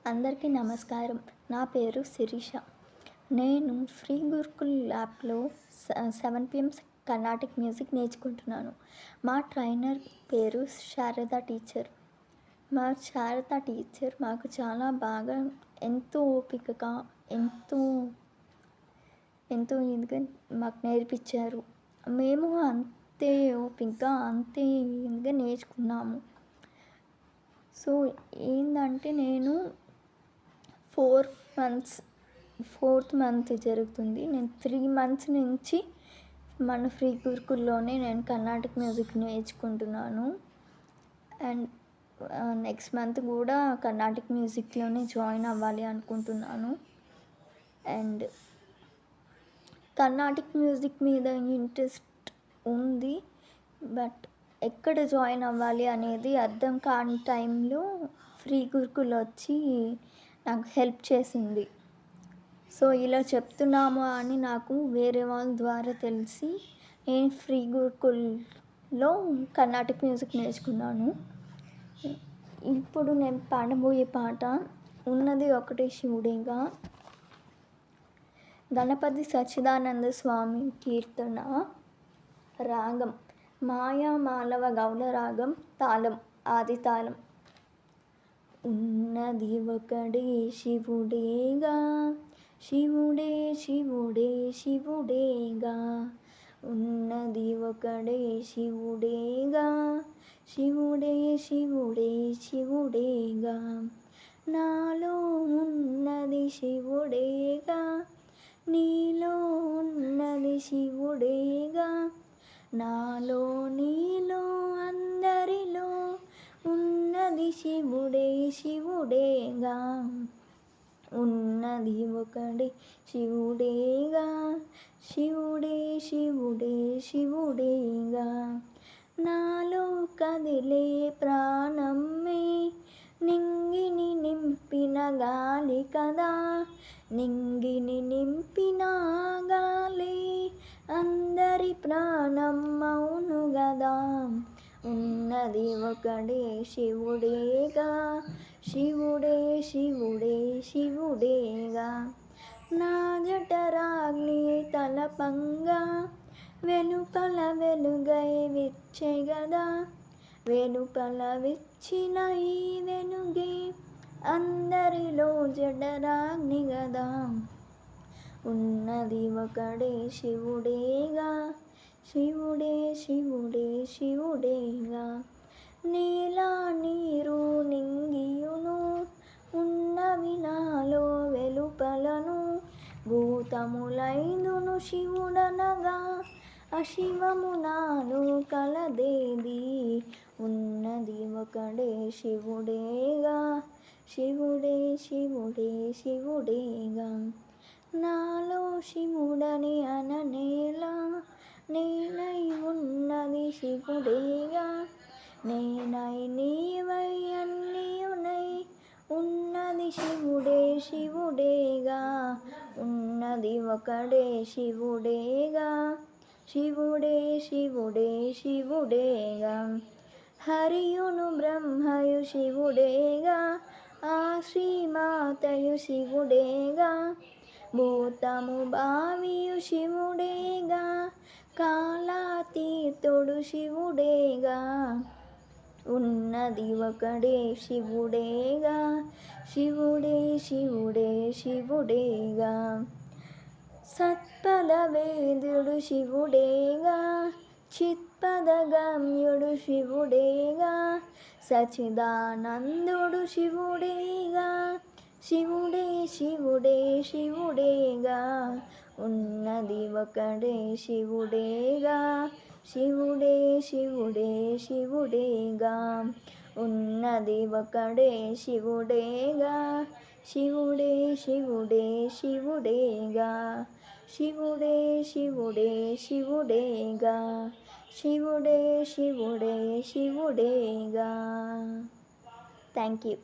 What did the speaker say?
అందరికీ నమస్కారం. నా పేరు శిరీష. నేను ఫ్రీ గురుకుల్ యాప్‌లో 7 PM కర్ణాటిక్ మ్యూజిక్ నేర్చుకుంటున్నాను. మా ట్రైనర్ పేరు శారద టీచర్. మా శారద టీచర్ మాకు చాలా బాగా ఎంతో ఓపికగా, ఎంతో ఇదిగా మాకు నేర్పించారు. మేము అంతే ఓపికగా, అంతే ఇదిగా నేర్చుకున్నాము. సో ఏందంటే నేను 4th మంత్ జరుగుతుంది. నేను 3 months నుంచి మన ఫ్రీ గురుకుల్లోనే నేను కర్ణాటక మ్యూజిక్ నేర్చుకుంటున్నాను. అండ్ నెక్స్ట్ మంత్ కూడా కర్ణాటక మ్యూజిక్లోనే జాయిన్ అవ్వాలి అనుకుంటున్నాను. అండ్ కర్ణాటక మ్యూజిక్ మీద ఇంట్రెస్ట్ ఉంది, బట్ ఎక్కడ జాయిన్ అవ్వాలి అనేది అర్థం కాని టైంలో ఫ్రీ గురుకుల్ వచ్చి నాకు హెల్ప్ చేసింది. సో ఇలా చెప్తున్నాము అని నాకు వేరే వాళ్ళ ద్వారా తెలిసి నేను ఫ్రీ గురుకుల్లో కర్ణాటక మ్యూజిక్ నేర్చుకున్నాను. ఇప్పుడు నేను పాడబోయే పాట ఉన్నది ఒకటే శివుడేగా, గణపతి సచ్చిదానంద స్వామి కీర్తన. రాగం మాయా మాలవ గౌళ రాగం, తాళం ఆది తాళం. ఉన్నది ఒకడే శివుడేగా, శివుడే శివుడే శివుడేగా. ఉన్నది ఒకడే శివుడేగా, శివుడే శివుడే శివుడేగా. నాలో ఉన్నది శివుడేగా, నీలో ఉన్నది శివుడేగా. నాలో నీలో అందరిలో ఉన్నది శివుడే శివుడేగా. ఉన్నది ఒకడే శివుడేగా, శివుడే శివుడే శివుడేగా. నాలో కదిలే ప్రాణమే నింగిని నింపిన గాలి కదా, నింగిని నింపిన గాలి అందరి ప్రాణం అవును గదా. ఉన్నది ఒకడే శివుడేగా, శివుడే శివుడే శివుడేగా. నా జఠరాగ్ని తలపంగా వెలుపల వెలుగై విచ్చెగదా, వెలుపల విచ్చిన ఈ వెలుగే అందరిలో జఠరాగ్ని గదా. ఉన్నది ఒకడే శివుడేగా, శివుడే శివుడే శివుడేగా. నేల నీరు నింగియును ఉన్నవి నాలో వెలుపలను, భూతములైదును శివుడనగా అశివము నాలో కలదేది. ఉన్నది ఒకడే శివుడేగా, శివుడే శివుడే శివుడేగా. నాలో శివుడని అననేలా, నేనై ఉన్నది శివుడేగా. నేనై నీవై అన్నియునై ఉన్నది శివుడే శివుడేగా. ఉన్నది ఒకడే శివుడేగా, శివుడే శివుడే శివుడేగా. హరియును బ్రహ్మయు శివుడేగా, ఆ శ్రీమాతయు శివుడేగా. భూతము భావియు శివుడేగా, కాలాతీతుడు శివుడేగా. ఉన్నది ఒకడే శివుడేగా, శివుడే శివుడే శివుడేగా. సత్పద వేద్యుడు శివుడేగా, చిత్పద గమ్యుడు శివుడేగా. సచిదానందుడు శివుడేగా, శివుడే శివుడే శివుడేగా. ఉన్నది ఒకడే శివుడేగా, శివుడే శివుడే శివుడేగా. ఉన్నది ఒకడే శివుడేగా, శివుడే శివుడే శివుడేగా. శివుడే శివుడే శివుడేగా, శివుడే శివుడే శివుడేగా. Thank you.